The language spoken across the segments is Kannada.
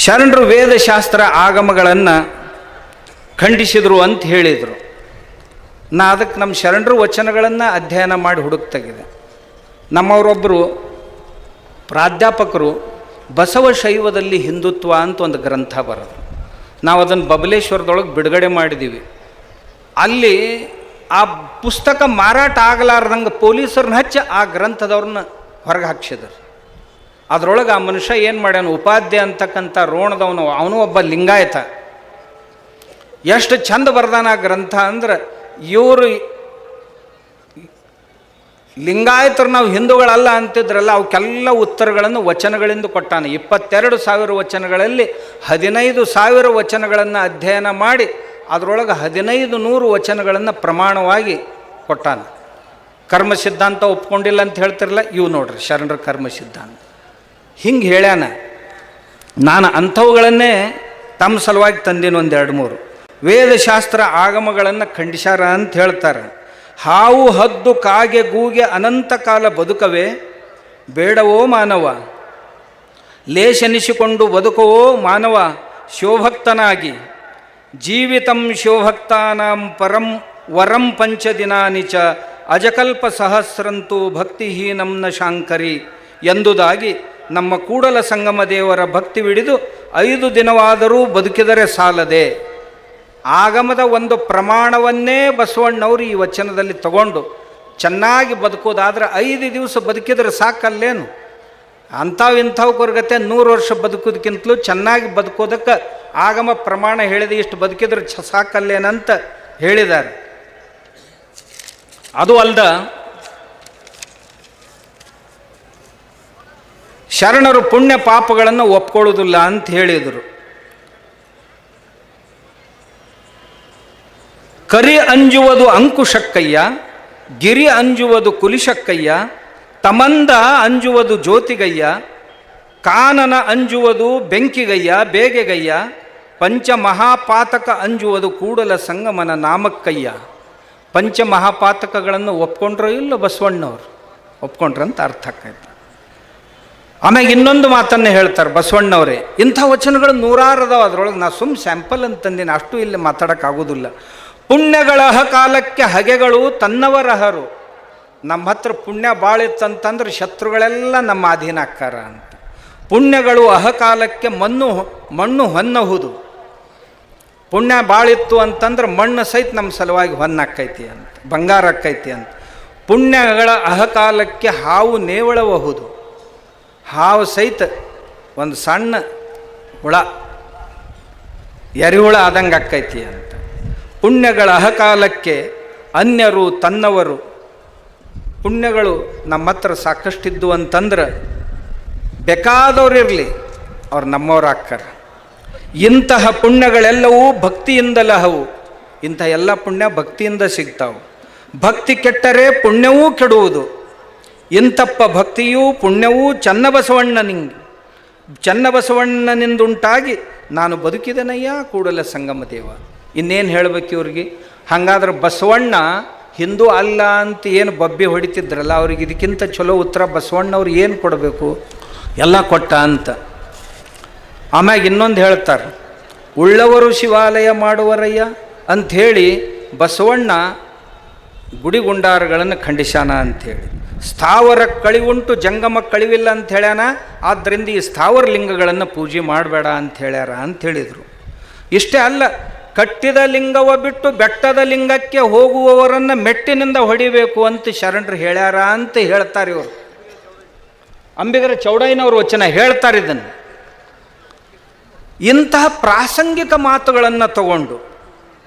ಶರಣರು ವೇದಶಾಸ್ತ್ರ ಆಗಮಗಳನ್ನು ಖಂಡಿಸಿದರು ಅಂತ ಹೇಳಿದರು. ಅದಕ್ಕೆ ನಮ್ಮ ಶರಣರು ವಚನಗಳನ್ನು ಅಧ್ಯಯನ ಮಾಡಿ ಹುಡುಕ್ತಾಗಿದೆ. ನಮ್ಮವರೊಬ್ಬರು ಪ್ರಾಧ್ಯಾಪಕರು ಬಸವ ಶೈವದಲ್ಲಿ ಹಿಂದುತ್ವ ಅಂತ ಒಂದು ಗ್ರಂಥ ಬರೆದು ನಾವು ಅದನ್ನು ಬಬಲೇಶ್ವರದೊಳಗೆ ಬಿಡುಗಡೆ ಮಾಡಿದ್ದೀವಿ. ಅಲ್ಲಿ ಆ ಪುಸ್ತಕ ಮಾರಾಟ ಆಗಲಾರ್ದಂಗೆ ಪೊಲೀಸರನ್ನ ಹಚ್ಚಿ ಆ ಗ್ರಂಥದವ್ರನ್ನ ಹೊರಗೆ ಹಾಕ್ಸಿದ್ರು. ಅದರೊಳಗೆ ಆ ಮನುಷ್ಯ ಏನು ಮಾಡ್ಯಾನ, ಉಪಾಧ್ಯ ಅಂತಕ್ಕಂಥ ರೋಣದವನು, ಅವನು ಒಬ್ಬ ಲಿಂಗಾಯತ. ಎಷ್ಟು ಚಂದ ಬರ್ದಾನ ಆ ಗ್ರಂಥ ಅಂದ್ರೆ, ಇವರು ಲಿಂಗಾಯತರು ನಾವು ಹಿಂದೂಗಳಲ್ಲ ಅಂತಿದ್ರಲ್ಲ, ಅವಕ್ಕೆಲ್ಲ ಉತ್ತರಗಳನ್ನು ವಚನಗಳಿಂದ ಕೊಟ್ಟಾನೆ. 22,000 ವಚನಗಳಲ್ಲಿ 15,000 ವಚನಗಳನ್ನು ಅಧ್ಯಯನ ಮಾಡಿ ಅದರೊಳಗೆ 1,500 ವಚನಗಳನ್ನು ಪ್ರಮಾಣವಾಗಿ ಕೊಟ್ಟಾನ. ಕರ್ಮ ಸಿದ್ಧಾಂತ ಒಪ್ಕೊಂಡಿಲ್ಲ ಅಂತ ಹೇಳ್ತಿರಲ್ಲ, ಇವು ನೋಡ್ರಿ ಶರಣರ ಕರ್ಮ ಸಿದ್ಧಾಂತ ಹಿಂಗೆ ಹೇಳ್ಯಾನ. ನಾನು ಅಂಥವುಗಳನ್ನೇ ತಮ್ಮ ಸಲುವಾಗಿ ತಂದೀನಿ 1-2-3. ವೇದಶಾಸ್ತ್ರ ಆಗಮಗಳನ್ನು ಖಂಡಿಸ್ಯಾರ ಅಂತ ಹೇಳ್ತಾರೆ. ಹಾವು ಹದ್ದು ಕಾಗೆ ಗೂಗೆ ಅನಂತ ಕಾಲ ಬದುಕವೇ ಬೇಡವೋ ಮಾನವ, ಲೇಷನಿಸಿಕೊಂಡು ಬದುಕವೋ ಮಾನವ ಶಿವಭಕ್ತನಾಗಿ, ಜೀವಿತಂ ಶಿವಭಕ್ತಾನಾಂ ಪರಂ ವರಂ ಪಂಚದಿನಾನಿ ಚ ಅಜಕಲ್ಪ ಸಹಸ್ರಂತೂ ಭಕ್ತಿಹೀನಂ ನ ಶಾಂಕರಿ ಎಂದುದಾಗಿ ನಮ್ಮ ಕೂಡಲ ಸಂಗಮ ದೇವರ ಭಕ್ತಿವಿಡಿದು 5 ದಿನವಾದರೂ ಬದುಕಿದರೆ ಸಾಲದೆ. ಆಗಮದ ಒಂದು ಪ್ರಮಾಣವನ್ನೇ ಬಸವಣ್ಣವರು ಈ ವಚನದಲ್ಲಿ ತಗೊಂಡು ಚೆನ್ನಾಗಿ ಬದುಕೋದಾದ್ರೆ 5 ದಿವಸ ಬದುಕಿದ್ರೆ ಸಾಕಲ್ಲೇನು? ಇಂಥವು ಕೊರಗತೆ 100 ವರ್ಷ ಬದುಕೋದಕ್ಕಿಂತಲೂ ಚೆನ್ನಾಗಿ ಬದುಕೋದಕ್ಕೆ ಆಗಮ ಪ್ರಮಾಣ ಹೇಳಿದೆ, ಇಷ್ಟು ಬದುಕಿದ್ರೆ ಸಾಕಲ್ಲೇನಂತ ಹೇಳಿದ್ದಾರೆ. ಅದು ಅಲ್ದ ಶರಣರು ಪುಣ್ಯ ಪಾಪಗಳನ್ನು ಒಪ್ಕೊಳ್ಳೋದಿಲ್ಲ ಅಂತ ಹೇಳಿದರು. ಕರಿ ಅಂಜುವುದು ಅಂಕುಶಕ್ಕಯ್ಯ, ಗಿರಿ ಅಂಜುವುದು ಕುಲಿಶಕ್ಕಯ್ಯ, ತಮಂದ ಅಂಜುವುದು ಜ್ಯೋತಿಗಯ್ಯ, ಕಾನನ ಅಂಜುವುದು ಬೆಂಕಿಗಯ್ಯ ಬೇಗೆಗಯ್ಯ, ಪಂಚಮಹಾಪಾತಕ ಅಂಜುವುದು ಕೂಡಲ ಸಂಗಮನ ನಾಮಕ್ಕಯ್ಯ. ಪಂಚಮಹಾಪಾತಕಗಳನ್ನು ಒಪ್ಕೊಂಡ್ರೋ ಇಲ್ಲ ಬಸವಣ್ಣವ್ರು? ಒಪ್ಕೊಂಡ್ರಂತ ಅರ್ಥ ಆಕೈತೆ. ಆಮ್ಯಾಗ ಇನ್ನೊಂದು ಮಾತನ್ನೇ ಹೇಳ್ತಾರೆ ಬಸವಣ್ಣವರೇ. ಇಂಥ ವಚನಗಳು 100 ಅದಾವ. ಅದರೊಳಗೆ ನಾ ಸ್ಯಾಂಪಲ್ ಅಂತಂದಿನಿ, ಅಷ್ಟು ಇಲ್ಲಿ ಮಾತಾಡೋಕ್ಕಾಗೋದಿಲ್ಲ. ಪುಣ್ಯಗಳ ಕಾಲಕ್ಕೆ ಹಗೆಗಳು ತನ್ನವರಹರು. ನಮ್ಮ ಹತ್ರ ಪುಣ್ಯ ಭಾಳ ಇತ್ತಂತಂದ್ರೆ ಶತ್ರುಗಳೆಲ್ಲ ನಮ್ಮ ಅಧೀನ ಆಕ್ಕಾರ ಅಂತ. ಪುಣ್ಯಗಳು ಅಹಕಾಲಕ್ಕೆ ಮಣ್ಣು ಹೊನ್ನಹುದು. ಪುಣ್ಯ ಭಾಳ ಇತ್ತು ಅಂತಂದ್ರೆ ಮಣ್ಣು ಸಹಿತ ನಮ್ಮ ಸಲುವಾಗಿ ಹೊನ್ನಾಕೈತಿ ಅಂತ, ಬಂಗಾರ ಆಕ್ಕೈತಿ ಅಂತ. ಪುಣ್ಯಗಳ ಅಹಕಾಲಕ್ಕೆ ಹಾವು ನೇವಳಬಹುದು. ಹಾವು ಸಹಿತ ಒಂದು ಸಣ್ಣ ಹುಳ, ಎರಿಹುಳ ಆದಂಗೆ ಆಕ್ಕೈತಿ ಅಂತ. ಪುಣ್ಯಗಳ ಅಹಕಾಲಕ್ಕೆ ಅನ್ಯರು ತನ್ನವರು. ಪುಣ್ಯಗಳು ನಮ್ಮ ಹತ್ರ ಸಾಕಷ್ಟಿದ್ದು ಅಂತಂದ್ರೆ ಬೇಕಾದವ್ರು ಇರಲಿ, ಅವ್ರು ನಮ್ಮವ್ರು ಆಕ್ಕಾರ. ಇಂತಹ ಪುಣ್ಯಗಳೆಲ್ಲವೂ ಭಕ್ತಿಯಿಂದಲಹವು. ಇಂಥ ಎಲ್ಲ ಪುಣ್ಯ ಭಕ್ತಿಯಿಂದ ಸಿಗ್ತಾವೆ. ಭಕ್ತಿ ಕೆಟ್ಟರೆ ಪುಣ್ಯವೂ ಕೆಡುವುದು. ಇಂತಪ್ಪ ಭಕ್ತಿಯೂ ಪುಣ್ಯವೂ ಚನ್ನಬಸವಣ್ಣನಿಂದುಂಟಾಗಿ ನಾನು ಬದುಕಿದನಯ್ಯ ಕೂಡಲ ಸಂಗಮ ದೇವ. ಇನ್ನೇನು ಹೇಳಬೇಕು ಇವ್ರಿಗೆ? ಹಾಗಾದ್ರೆ ಬಸವಣ್ಣ ಹಿಂದೂ ಅಲ್ಲ ಅಂತ ಏನು ಬಬ್ಬಿ ಹೊಡಿತಿದ್ರಲ್ಲ, ಅವ್ರಿಗೆ ಇದಕ್ಕಿಂತ ಚಲೋ ಉತ್ತರ ಬಸವಣ್ಣವ್ರು ಏನು ಕೊಡಬೇಕು? ಎಲ್ಲ ಕೊಟ್ಟ ಅಂತ. ಆಮ್ಯಾಗ ಇನ್ನೊಂದು ಹೇಳ್ತಾರೆ, ಉಳ್ಳವರು ಶಿವಾಲಯ ಮಾಡುವರಯ್ಯ ಅಂಥೇಳಿ ಬಸವಣ್ಣ ಗುಡಿಗುಂಡಾರಗಳನ್ನು ಖಂಡಿಸ್ಯಾನ ಅಂಥೇಳಿ. ಸ್ಥಾವರ ಕಳಿವುಂಟು ಜಂಗಮ ಕಳಿವಿಲ್ಲ ಅಂತ ಹೇಳ್ಯಾನ. ಆದ್ದರಿಂದ ಈ ಸ್ಥಾವರ ಲಿಂಗಗಳನ್ನು ಪೂಜೆ ಮಾಡಬೇಡ ಅಂತ ಹೇಳ್ಯಾರ ಅಂತ ಹೇಳಿದರು. ಇಷ್ಟೇ ಅಲ್ಲ, ಕಟ್ಟಿದ ಲಿಂಗವ ಬಿಟ್ಟು ಬೆಟ್ಟದ ಲಿಂಗಕ್ಕೆ ಹೋಗುವವರನ್ನು ಮೆಟ್ಟಿನಿಂದ ಹೊಡಿಬೇಕು ಅಂತ ಶರಣರು ಹೇಳ್ಯಾರ ಅಂತ ಹೇಳ್ತಾರೆ ಇವರು. ಅಂಬಿಗರ ಚೌಡಯ್ಯನವರು ವಚನ ಹೇಳ್ತಾರೆ ಇದನ್ನು. ಇಂತಹ ಪ್ರಾಸಂಗಿಕ ಮಾತುಗಳನ್ನು ತಗೊಂಡು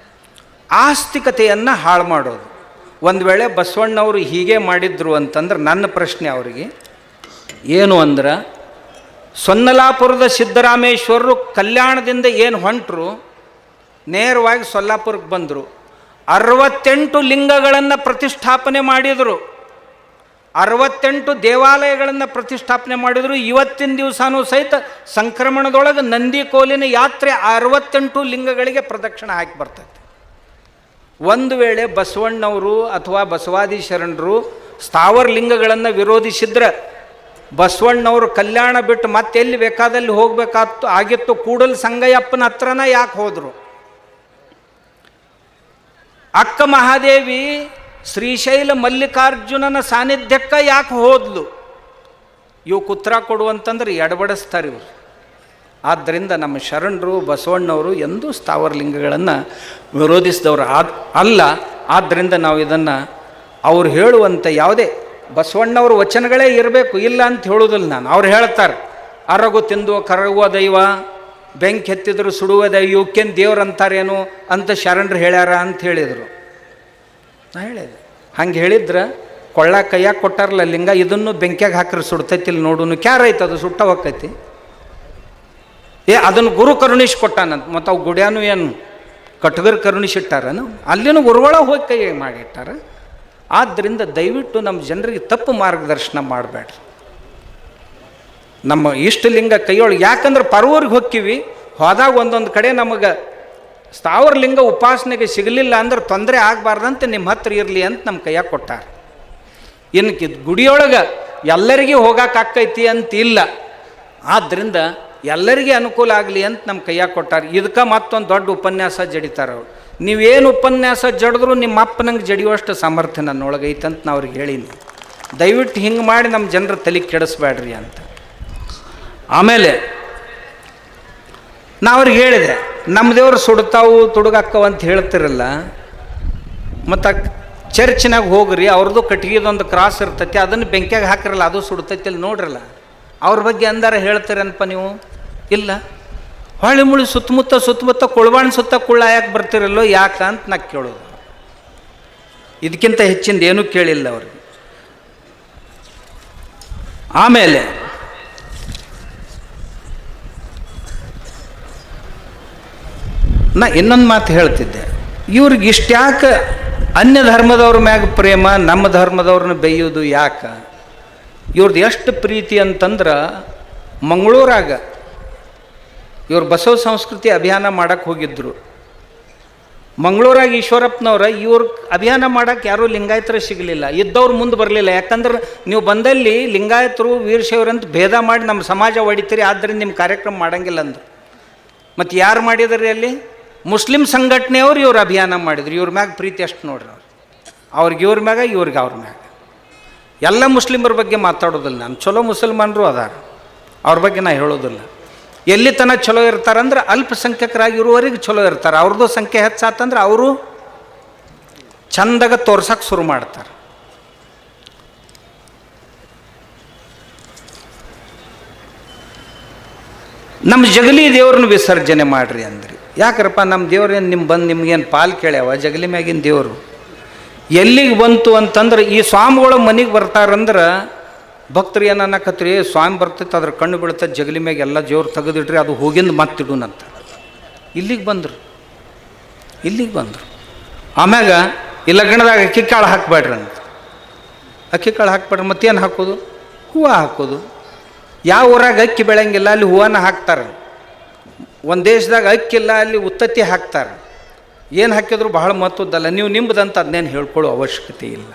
ಆಸ್ತಿಕತೆಯನ್ನು ಹಾಳು ಮಾಡೋದು. ಒಂದು ವೇಳೆ ಬಸವಣ್ಣವರು ಹೀಗೆ ಮಾಡಿದ್ರು ಅಂತಂದ್ರೆ ನನ್ನ ಪ್ರಶ್ನೆ ಅವರಿಗೆ ಏನು ಅಂದ್ರೆ, ಸೊನ್ನಲಾಪುರದ ಸಿದ್ದರಾಮೇಶ್ವರರು ಕಲ್ಯಾಣದಿಂದ ಏನು ಹೊಂಟರು, ನೇರವಾಗಿ ಸೊಲ್ಲಾಪುರಕ್ಕೆ ಬಂದರು. 68 ಲಿಂಗಗಳನ್ನು ಪ್ರತಿಷ್ಠಾಪನೆ ಮಾಡಿದರು. 68 ದೇವಾಲಯಗಳನ್ನು ಪ್ರತಿಷ್ಠಾಪನೆ ಮಾಡಿದರು. ಇವತ್ತಿನ ದಿವಸನೂ ಸಹಿತ ಸಂಕ್ರಮಣದೊಳಗೆ ನಂದಿ ಕೋಲಿನ ಯಾತ್ರೆ 68 ಲಿಂಗಗಳಿಗೆ ಪ್ರದಕ್ಷಿಣೆ ಹಾಕಿ ಬರ್ತೈತೆ. ಒಂದು ವೇಳೆ ಬಸವಣ್ಣವರು ಅಥವಾ ಬಸವಾದಿ ಶರಣರು ಸ್ಥಾವರ ಲಿಂಗಗಳನ್ನು ವಿರೋಧಿಸಿದ್ರೆ ಬಸವಣ್ಣವರು ಕಲ್ಯಾಣ ಬಿಟ್ಟು ಮತ್ತೆಲ್ಲಿ ಬೇಕಾದಲ್ಲಿ ಹೋಗ್ಬೇಕಾತ್ತು ಆಗಿತ್ತು, ಕೂಡಲ ಸಂಗಯ್ಯಪ್ಪನ ಹತ್ರನ ಯಾಕೆ ಹೋದರು? ಅಕ್ಕ ಮಹಾದೇವಿ ಶ್ರೀಶೈಲ ಮಲ್ಲಿಕಾರ್ಜುನನ ಸಾನ್ನಿಧ್ಯಕ್ಕೆ ಯಾಕೆ ಹೋದ್ಲು? ಇವಕ್ಕೆ ಉತ್ತರ ಕೊಡುವಂತಂದ್ರೆ ಎಡಬಡಿಸ್ತಾರೆ ಇವರು. ಆದ್ದರಿಂದ ನಮ್ಮ ಶರಣರು ಬಸವಣ್ಣವರು ಎಂದೂ ಸ್ಥಾವರಲಿಂಗಗಳನ್ನು ವಿರೋಧಿಸಿದವರು ಅಲ್ಲ. ಆದ್ದರಿಂದ ನಾವು ಇದನ್ನು ಅವ್ರು ಹೇಳುವಂಥ ಯಾವುದೇ ಬಸವಣ್ಣವ್ರ ವಚನಗಳೇ ಇರಬೇಕು, ಇಲ್ಲ ಅಂತ ಹೇಳೋದಿಲ್ಲ ನಾನು. ಅವ್ರು ಹೇಳ್ತಾರೆ, ಅರಗು ತಿಂದು ಕರಗುವ ದೈವ, ಬೆಂಕಿ ಎತ್ತಿದ್ರು ಸುಡುವ ದೈವ, ಇವಕ್ಕೇನು ದೇವ್ರು ಅಂತಾರೇನು ಅಂತ ಶರಣರು ಹೇಳ್ಯಾರ ಅಂತ ಹೇಳಿದರು. ನಾ ಹೇಳಿದೆ ಹಂಗೆ ಹೇಳಿದ್ರೆ ಕೊಳ್ಳ ಕೈಯಾಗ ಕೊಟ್ಟಾರಲ್ಲ ಲಿಂಗ, ಇದನ್ನು ಬೆಂಕಿಯಾಗ ಹಾಕ್ರೆ ಸುಡ್ತೈತಿಲ್ಲ ನೋಡು, ಕ್ಯಾರೈತೆ ಅದು ಸುಟ್ಟ ಹೋಗ್ತೈತಿ. ಅದನ್ನು ಗುರು ಕರುಣಿಸಿ ಕೊಟ್ಟಾನಂತ. ಮತ್ತು ಅವು ಗುಡ್ಯಾನು ಏನು ಕಟ್ಗರ್ ಕರುಣಿಸಿಟ್ಟಾರನು? ಅಲ್ಲಿನೂ ಗುರುಗಳ ಹೋಗಿ ಕೈ ಮಾಡಿಟ್ಟಾರ. ಆದ್ದರಿಂದ ದಯವಿಟ್ಟು ನಮ್ಮ ಜನರಿಗೆ ತಪ್ಪು ಮಾರ್ಗದರ್ಶನ ಮಾಡಬೇಡ್ರಿ. ನಮ್ಮ ಇಷ್ಟಲಿಂಗ ಕೈಯೊಳಗೆ, ಯಾಕಂದ್ರೆ ಪರವೂರಿಗೆ ಹೋಗ್ತೀವಿ, ಹೋದಾಗ ಒಂದೊಂದು ಕಡೆ ನಮಗೆ ಸ್ಥಾವರಲಿಂಗ ಉಪಾಸನೆಗೆ ಸಿಗಲಿಲ್ಲ ಅಂದ್ರೆ ತೊಂದರೆ ಆಗಬಾರ್ದಂತೆ ನಿಮ್ಮ ಹತ್ರ ಇರಲಿ ಅಂತ ನಮ್ಮ ಕೈಯಾಗ ಕೊಟ್ಟಾರ. ಇನ್ನು ಗುಡಿಯೊಳಗೆ ಎಲ್ಲರಿಗೂ ಹೋಗೋಕ್ಕಾಕೈತಿ ಅಂತ ಇಲ್ಲ. ಆದ್ದರಿಂದ ಎಲ್ಲರಿಗೆ ಅನುಕೂಲ ಆಗಲಿ ಅಂತ ನಮ್ಮ ಕೈಯಾಗ ಕೊಟ್ಟಾರ. ಇದಕ್ಕೆ ಮತ್ತೊಂದು ದೊಡ್ಡ ಉಪನ್ಯಾಸ ಜಡಿತಾರೆ ಅವ್ರು. ನೀವೇನು ಉಪನ್ಯಾಸ ಜಡಿದ್ರು ನಿಮ್ಮ ಅಪ್ಪನಂಗೆ ಜಡಿಯುವಷ್ಟು ಸಾಮರ್ಥ್ಯ ನನ್ನೊಳಗೆ ಐತಂತ ನಾ ಅವ್ರಿಗೆ ಹೇಳೀನಿ. ದಯವಿಟ್ಟು ಹಿಂಗೆ ಮಾಡಿ ನಮ್ಮ ಜನರ ತಲೆ ಕೆಡಿಸ್ಬೇಡ್ರಿ ಅಂತ. ಆಮೇಲೆ ನಾ ಅವ್ರಿಗೆ ಹೇಳಿದೆ, ನಮ್ಮ ದೇವ್ರು ಸುಡ್ತಾವು ತುಡುಗಾಕ್ಕವು ಅಂತ ಹೇಳ್ತಿರಲ್ಲ, ಮತ್ತು ಚರ್ಚಿನಾಗ ಹೋಗ್ರಿ, ಅವ್ರದ್ದು ಕಟ್ಟಿಗೆದೊಂದು ಕ್ರಾಸ್ ಇರ್ತೈತಿ, ಅದನ್ನು ಬೆಂಕಿಯಾಗ ಹಾಕಿರಲ್ಲ, ಅದು ಸುಡ್ತೈತಿ ಅಲ್ಲಿ ನೋಡ್ರಲ್ಲ. ಅವ್ರ ಬಗ್ಗೆ ಅಂದಾರ ಹೇಳ್ತೀರನಪ್ಪ ನೀವು? ಇಲ್ಲ. ಹೊಳ್ಳಿ ಮುಳಿ ಸುತ್ತಮುತ್ತ ಕುಳ್ವಾಣ್ ಸುತ್ತ ಕುಳ್ಳ ಯಾಕೆ ಬರ್ತಿರಲ್ಲೋ ಯಾಕೆ ಅಂತ ನಾ ಕೇಳೋದು. ಇದಕ್ಕಿಂತ ಹೆಚ್ಚಿಂದ ಏನೂ ಕೇಳಿಲ್ಲ ಅವ್ರಿಗೆ. ಆಮೇಲೆ ನಾ ಇನ್ನೊಂದು ಮಾತು ಹೇಳ್ತಿದ್ದೆ, ಇವ್ರಿಗೆ ಇಷ್ಟ್ಯಾಕೆ ಅನ್ಯ ಧರ್ಮದವ್ರ ಮ್ಯಾಗ ಪ್ರೇಮ, ನಮ್ಮ ಧರ್ಮದವ್ರನ್ನ ಬೈಯೋದು ಯಾಕೆ? ಇವ್ರದ್ದು ಎಷ್ಟು ಪ್ರೀತಿ ಅಂತಂದ್ರೆ, ಮಂಗಳೂರಾಗ ಇವ್ರು ಬಸವ ಸಂಸ್ಕೃತಿ ಅಭಿಯಾನ ಮಾಡಕ್ಕೆ ಹೋಗಿದ್ದರು. ಮಂಗಳೂರಾಗ ಈಶ್ವರಪ್ಪನವ್ರ ಇವ್ರ ಅಭಿಯಾನ ಮಾಡಕ್ಕೆ ಯಾರೂ ಲಿಂಗಾಯತರು ಸಿಗಲಿಲ್ಲ, ಇದ್ದವ್ರು ಮುಂದೆ ಬರಲಿಲ್ಲ. ಯಾಕಂದ್ರೆ ನೀವು ಬಂದಲ್ಲಿ ಲಿಂಗಾಯತರು ವೀರಶೈವರಂತ ಭೇದ ಮಾಡಿ ನಮ್ಮ ಸಮಾಜ ಹೊಡಿತೀರಿ, ಆದ್ದರಿಂದ ನಿಮ್ಮ ಕಾರ್ಯಕ್ರಮ ಮಾಡಂಗಿಲ್ಲ ಅಂದರು. ಮತ್ತು ಯಾರು ಮಾಡಿದ್ರಿ ಅಲ್ಲಿ? ಮುಸ್ಲಿಂ ಸಂಘಟನೆಯವ್ರು ಇವ್ರು ಅಭಿಯಾನ ಮಾಡಿದ್ರು. ಇವ್ರ ಮ್ಯಾಗ ಪ್ರೀತಿ ಅಷ್ಟು ನೋಡ್ರಿ ಅವ್ರಿಗೆ ಇವ್ರ ಮ್ಯಾಗ, ಇವ್ರಿಗೆ ಅವ್ರ ಮ್ಯಾಗ. ಎಲ್ಲ ಮುಸ್ಲಿಮರ ಬಗ್ಗೆ ಮಾತಾಡೋದಿಲ್ಲ ನಾನು, ಚಲೋ ಮುಸಲ್ಮಾನರು ಅದಾರ, ಅವ್ರ ಬಗ್ಗೆ ನಾ ಹೇಳೋದಿಲ್ಲ. ಎಲ್ಲಿ ತನಕ ಚಲೋ ಇರ್ತಾರಂದ್ರೆ ಅಲ್ಪಸಂಖ್ಯಾತರಾಗಿ ಇರುವವರೆಗೆ ಚಲೋ ಇರ್ತಾರೆ. ಅವ್ರದ್ದು ಸಂಖ್ಯೆ ಹೆಚ್ಚಾತಂದ್ರೆ ಅವರು ಚಂದಾಗ ತೋರ್ಸಕ್ಕೆ ಶುರು ಮಾಡ್ತಾರೆ. ನಮ್ಮ ಜಗಲಿ ದೇವ್ರನ್ನ ವಿಸರ್ಜನೆ ಮಾಡ್ರಿ ಅಂದ್ರಿ. ಯಾಕ್ರಪ್ಪ, ನಮ್ಮ ದೇವ್ರೇನು ನಿಮ್ಗೇನು ಪಾಲು ಕೇಳ್ಯಾವ? ಜಗಲಿ ಮ್ಯಾಗಿನ ದೇವರು ಎಲ್ಲಿಗೆ ಬಂತು ಅಂತಂದ್ರೆ, ಈ ಸ್ವಾಮಿಗಳು ಮನೆಗೆ ಬರ್ತಾರಂದ್ರೆ ಭಕ್ತರು ಏನು ಅನ್ನಕತ್ರಿ, ಸ್ವಾಮಿ ಬರ್ತೈತೆ ಅದ್ರ ಕಣ್ಣು ಬೀಳ್ತದೆ, ಜಗಲಿ ಮ್ಯಾಗ ಎಲ್ಲ ಜೋರು ತೆಗೆದಿಟ್ರಿ, ಅದು ಹೋಗಿಂದ ಮತ್ತಿಡುನಂತ. ಇಲ್ಲಿಗೆ ಬಂದರು. ಆಮ್ಯಾಗ ಈ ಲಗ್ನದಾಗ ಅಕ್ಕಿ ಕಾಳು ಹಾಕಬೇಡ್ರಿ ಅಂತ. ಅಕ್ಕಿ ಕಾಳು ಹಾಕ್ಬೇಡ್ರಿ, ಮತ್ತೇನು ಹಾಕೋದು? ಹೂವು ಹಾಕೋದು. ಯಾವ ಊರಾಗ ಅಕ್ಕಿ ಬೆಳೆಯಂಗಿಲ್ಲ ಅಲ್ಲಿ ಹೂವನ್ನ ಹಾಕ್ತಾರೆ. ಒಂದು ದೇಶದಾಗ ಅಕ್ಕಿಲ್ಲ ಅಲ್ಲಿ ಉತ್ತತ್ತಿ ಹಾಕ್ತಾರೆ. ಏನು ಹಾಕಿದ್ರು ಬಹಳ ಮಹತ್ವದ್ದಲ್ಲ. ನೀವು ನಿಮ್ಮದಂತ ಅದನ್ನೇನು ಹೇಳ್ಕೊಳ್ಳೋ ಅವಶ್ಯಕತೆ ಇಲ್ಲ.